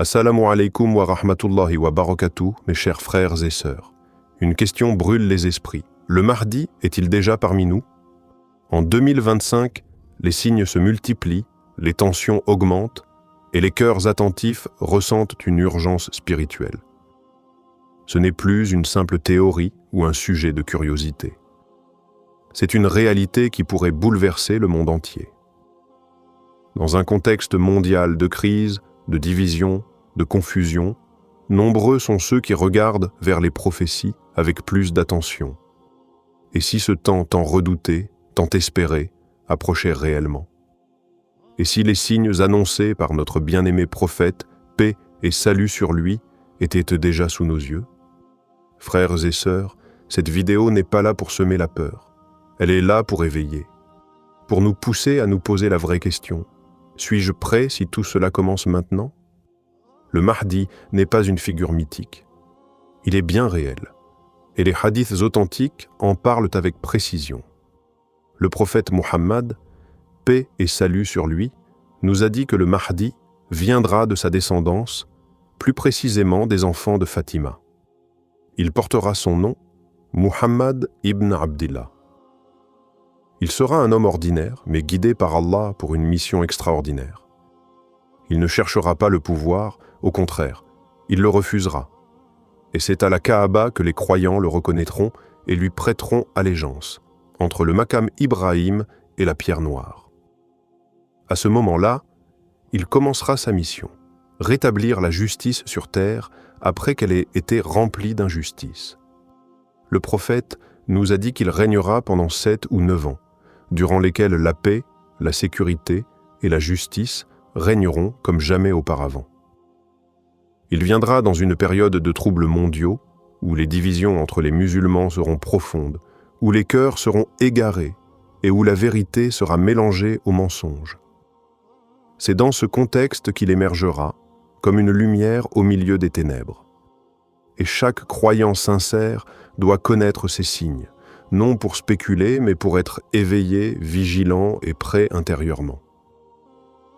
Assalamu alaikum wa rahmatullahi wa barakatuh, mes chers frères et sœurs. Une question brûle les esprits. Le Mahdi est-il déjà parmi nous? En 2025, les signes se multiplient, les tensions augmentent et les cœurs attentifs ressentent une urgence spirituelle. Ce n'est plus une simple théorie ou un sujet de curiosité. C'est une réalité qui pourrait bouleverser le monde entier. Dans un contexte mondial de crise, de division, de confusion, nombreux sont ceux qui regardent vers les prophéties avec plus d'attention. Et si ce temps tant redouté, tant espéré, approchait réellement? Et si les signes annoncés par notre bien-aimé prophète, paix et salut sur lui, étaient déjà sous nos yeux? Frères et sœurs, cette vidéo n'est pas là pour semer la peur. Elle est là pour éveiller, pour nous pousser à nous poser la vraie question. Suis-je prêt si tout cela commence maintenant? Le Mahdi n'est pas une figure mythique. Il est bien réel, et les hadiths authentiques en parlent avec précision. Le prophète Muhammad, paix et salut sur lui, nous a dit que le Mahdi viendra de sa descendance, plus précisément des enfants de Fatima. Il portera son nom, Muhammad ibn Abdillah. Il sera un homme ordinaire, mais guidé par Allah pour une mission extraordinaire. Il ne cherchera pas le pouvoir, au contraire, il le refusera. Et c'est à la Kaaba que les croyants le reconnaîtront et lui prêteront allégeance, entre le Maqam Ibrahim et la pierre noire. À ce moment-là, il commencera sa mission, rétablir la justice sur terre après qu'elle ait été remplie d'injustice. Le prophète nous a dit qu'il régnera pendant 7 ou 9 ans, durant lesquels la paix, la sécurité et la justice régneront comme jamais auparavant. Il viendra dans une période de troubles mondiaux, où les divisions entre les musulmans seront profondes, où les cœurs seront égarés et où la vérité sera mélangée au mensonge. C'est dans ce contexte qu'il émergera, comme une lumière au milieu des ténèbres. Et chaque croyant sincère doit connaître ces signes, non pour spéculer, mais pour être éveillé, vigilant et prêt intérieurement.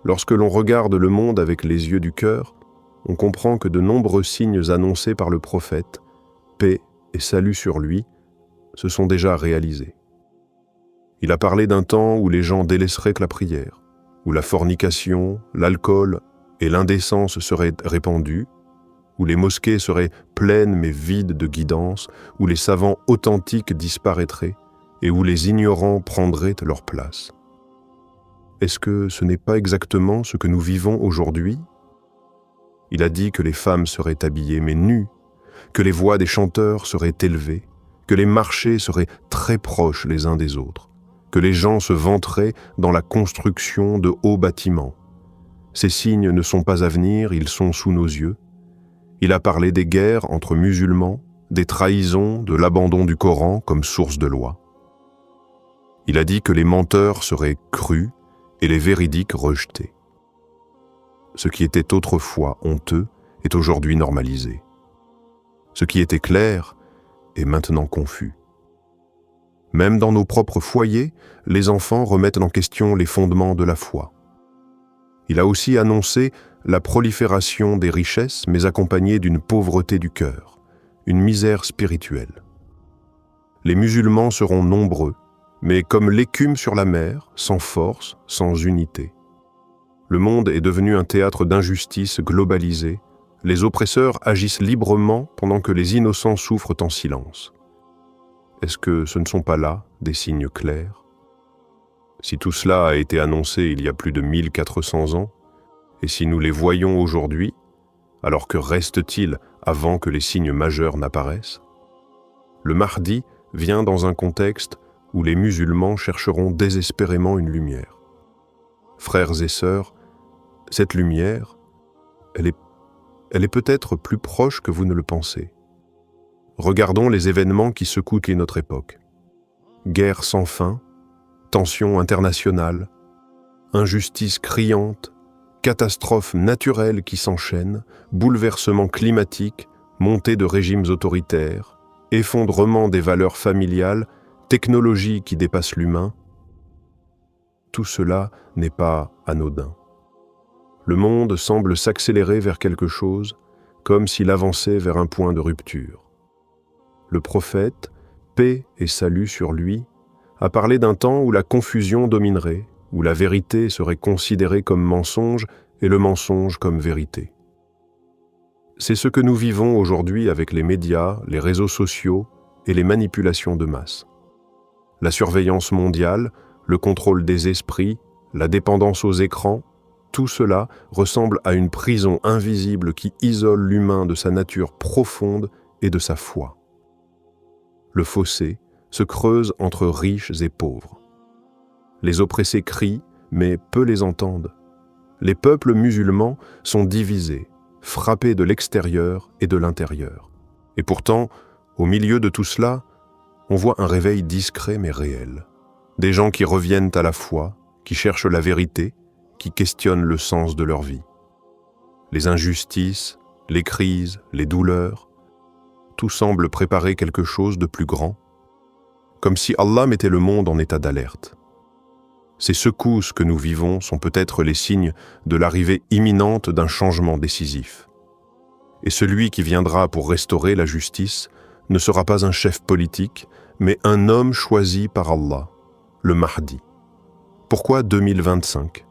Lorsque l'on regarde le monde avec les yeux du cœur, on comprend que de nombreux signes annoncés par le prophète, paix et salut sur lui, se sont déjà réalisés. Il a parlé d'un temps où les gens délaisseraient que la prière, où la fornication, l'alcool et l'indécence seraient répandus, où les mosquées seraient pleines mais vides de guidance, où les savants authentiques disparaîtraient et où les ignorants prendraient leur place. Est-ce que ce n'est pas exactement ce que nous vivons aujourd'hui? Il a dit que les femmes seraient habillées mais nues, que les voix des chanteurs seraient élevées, que les marchés seraient très proches les uns des autres, que les gens se vanteraient dans la construction de hauts bâtiments. Ces signes ne sont pas à venir, ils sont sous nos yeux. Il a parlé des guerres entre musulmans, des trahisons, de l'abandon du Coran comme source de loi. Il a dit que les menteurs seraient crus et les véridiques rejetés. Ce qui était autrefois honteux est aujourd'hui normalisé. Ce qui était clair est maintenant confus. Même dans nos propres foyers, les enfants remettent en question les fondements de la foi. Il a aussi annoncé la prolifération des richesses, mais accompagnée d'une pauvreté du cœur, une misère spirituelle. Les musulmans seront nombreux, mais comme l'écume sur la mer, sans force, sans unité. Le monde est devenu un théâtre d'injustice globalisé. Les oppresseurs agissent librement pendant que les innocents souffrent en silence. Est-ce que ce ne sont pas là des signes clairs? Si tout cela a été annoncé il y a plus de 1400 ans, et si nous les voyons aujourd'hui, alors que reste-t-il avant que les signes majeurs n'apparaissent? Le Mahdi vient dans un contexte où les musulmans chercheront désespérément une lumière. Frères et sœurs, cette lumière, elle est peut-être plus proche que vous ne le pensez. Regardons les événements qui secouent notre époque. Guerre sans fin, tensions internationales, injustice criante, catastrophes naturelles qui s'enchaînent, bouleversements climatiques, montée de régimes autoritaires, effondrement des valeurs familiales, technologies qui dépassent l'humain. Tout cela n'est pas anodin. Le monde semble s'accélérer vers quelque chose, comme s'il avançait vers un point de rupture. Le prophète, paix et salut sur lui, a parlé d'un temps où la confusion dominerait, où la vérité serait considérée comme mensonge et le mensonge comme vérité. C'est ce que nous vivons aujourd'hui avec les médias, les réseaux sociaux et les manipulations de masse. La surveillance mondiale, le contrôle des esprits, la dépendance aux écrans, tout cela ressemble à une prison invisible qui isole l'humain de sa nature profonde et de sa foi. Le fossé se creuse entre riches et pauvres. Les oppressés crient, mais peu les entendent. Les peuples musulmans sont divisés, frappés de l'extérieur et de l'intérieur. Et pourtant, au milieu de tout cela, on voit un réveil discret mais réel. Des gens qui reviennent à la foi, qui cherchent la vérité, qui questionnent le sens de leur vie. Les injustices, les crises, les douleurs, tout semble préparer quelque chose de plus grand, comme si Allah mettait le monde en état d'alerte. Ces secousses que nous vivons sont peut-être les signes de l'arrivée imminente d'un changement décisif. Et celui qui viendra pour restaurer la justice ne sera pas un chef politique, mais un homme choisi par Allah, le Mahdi. Pourquoi 2025 ?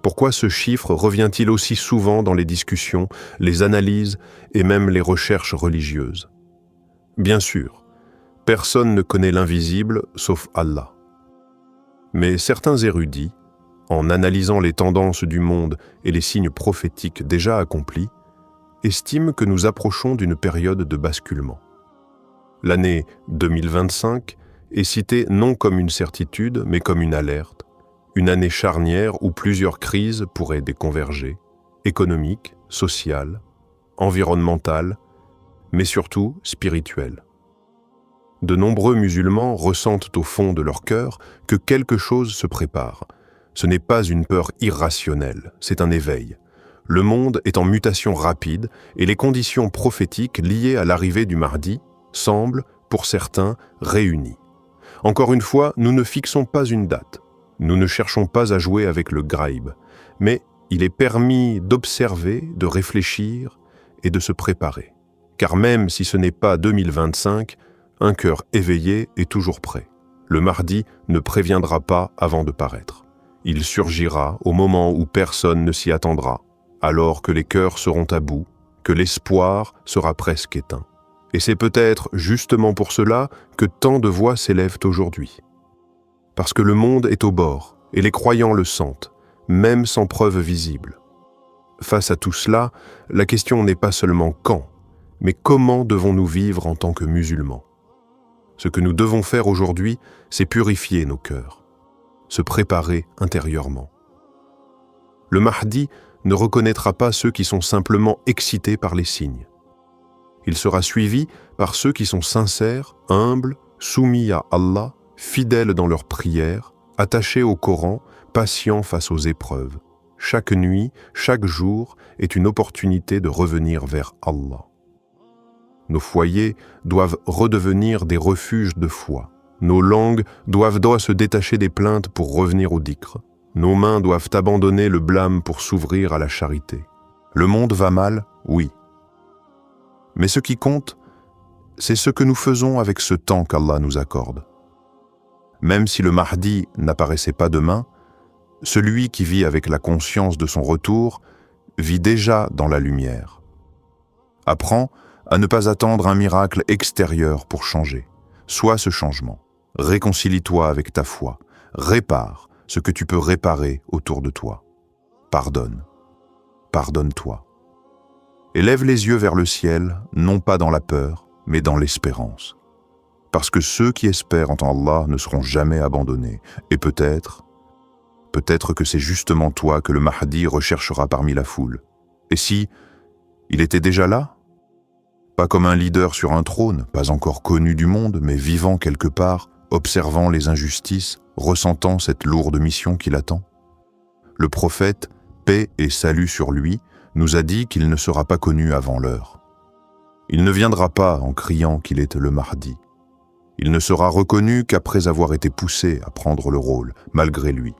Pourquoi ce chiffre revient-il aussi souvent dans les discussions, les analyses et même les recherches religieuses ? Bien sûr, personne ne connaît l'invisible sauf Allah. Mais certains érudits, en analysant les tendances du monde et les signes prophétiques déjà accomplis, estiment que nous approchons d'une période de basculement. L'année 2025 est citée non comme une certitude, mais comme une alerte, une année charnière où plusieurs crises pourraient déconverger, économiques, sociales, environnementales, mais surtout spirituelles. De nombreux musulmans ressentent au fond de leur cœur que quelque chose se prépare. Ce n'est pas une peur irrationnelle, c'est un éveil. Le monde est en mutation rapide et les conditions prophétiques liées à l'arrivée du Mahdi semblent, pour certains, réunies. Encore une fois, nous ne fixons pas une date. Nous ne cherchons pas à jouer avec le graïb, mais il est permis d'observer, de réfléchir et de se préparer. Car même si ce n'est pas 2025, un cœur éveillé est toujours prêt. Le Mahdi ne préviendra pas avant de paraître. Il surgira au moment où personne ne s'y attendra, alors que les cœurs seront à bout, que l'espoir sera presque éteint. Et c'est peut-être justement pour cela que tant de voix s'élèvent aujourd'hui. Parce que le monde est au bord, et les croyants le sentent, même sans preuve visible. Face à tout cela, la question n'est pas seulement quand, mais comment devons-nous vivre en tant que musulmans ? Ce que nous devons faire aujourd'hui, c'est purifier nos cœurs, se préparer intérieurement. Le Mahdi ne reconnaîtra pas ceux qui sont simplement excités par les signes. Il sera suivi par ceux qui sont sincères, humbles, soumis à Allah, fidèles dans leurs prières, attachés au Coran, patients face aux épreuves. Chaque nuit, chaque jour est une opportunité de revenir vers Allah. Nos foyers doivent redevenir des refuges de foi. Nos langues doivent se détacher des plaintes pour revenir au dhikr. Nos mains doivent abandonner le blâme pour s'ouvrir à la charité. Le monde va mal, oui. Mais ce qui compte, c'est ce que nous faisons avec ce temps qu'Allah nous accorde. Même si le Mahdi n'apparaissait pas demain, celui qui vit avec la conscience de son retour vit déjà dans la lumière. Apprends à ne pas attendre un miracle extérieur pour changer. Sois ce changement. Réconcilie-toi avec ta foi. Répare ce que tu peux réparer autour de toi. Pardonne. Pardonne-toi. Élève les yeux vers le ciel, non pas dans la peur, mais dans l'espérance. Parce que ceux qui espèrent en Allah ne seront jamais abandonnés. Et peut-être que c'est justement toi que le Mahdi recherchera parmi la foule. Et si il était déjà là ? Pas comme un leader sur un trône, pas encore connu du monde, mais vivant quelque part, observant les injustices, ressentant cette lourde mission qui l'attend. Le prophète, paix et salut sur lui, nous a dit qu'il ne sera pas connu avant l'heure. Il ne viendra pas en criant qu'il est le Mahdi. Il ne sera reconnu qu'après avoir été poussé à prendre le rôle, malgré lui.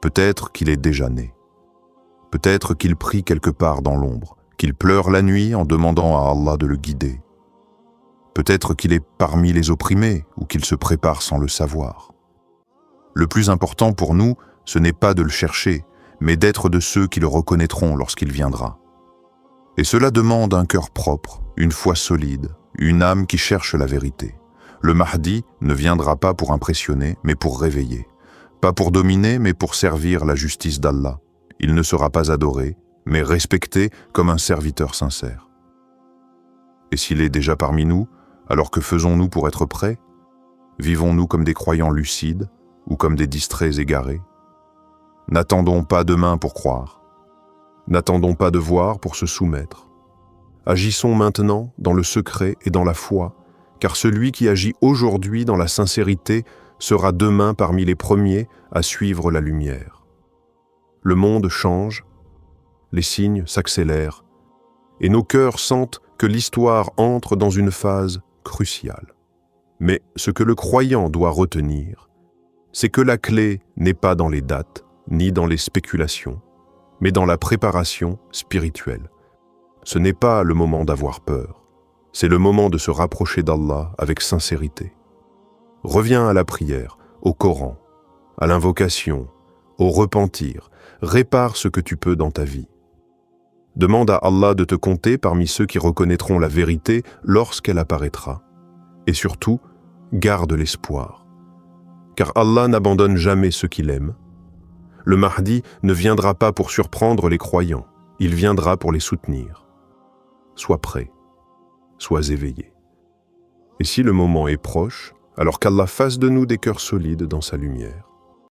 Peut-être qu'il est déjà né. Peut-être qu'il prie quelque part dans l'ombre, qu'il pleure la nuit en demandant à Allah de le guider. Peut-être qu'il est parmi les opprimés ou qu'il se prépare sans le savoir. Le plus important pour nous, ce n'est pas de le chercher, mais d'être de ceux qui le reconnaîtront lorsqu'il viendra. Et cela demande un cœur propre, une foi solide, une âme qui cherche la vérité. Le Mahdi ne viendra pas pour impressionner, mais pour réveiller. Pas pour dominer, mais pour servir la justice d'Allah. Il ne sera pas adoré, mais respecté comme un serviteur sincère. Et s'il est déjà parmi nous, alors que faisons-nous pour être prêts? Vivons-nous comme des croyants lucides ou comme des distraits égarés? N'attendons pas demain pour croire. N'attendons pas de voir pour se soumettre. Agissons maintenant dans le secret et dans la foi, car celui qui agit aujourd'hui dans la sincérité sera demain parmi les premiers à suivre la lumière. Le monde change, les signes s'accélèrent, et nos cœurs sentent que l'histoire entre dans une phase cruciale. Mais ce que le croyant doit retenir, c'est que la clé n'est pas dans les dates, ni dans les spéculations, mais dans la préparation spirituelle. Ce n'est pas le moment d'avoir peur, c'est le moment de se rapprocher d'Allah avec sincérité. Reviens à la prière, au Coran, à l'invocation, au repentir, répare ce que tu peux dans ta vie. Demande à Allah de te compter parmi ceux qui reconnaîtront la vérité lorsqu'elle apparaîtra. Et surtout, garde l'espoir. Car Allah n'abandonne jamais ceux qu'il aime. Le Mahdi ne viendra pas pour surprendre les croyants, il viendra pour les soutenir. Sois prêt, sois éveillé. Et si le moment est proche, alors qu'Allah fasse de nous des cœurs solides dans sa lumière.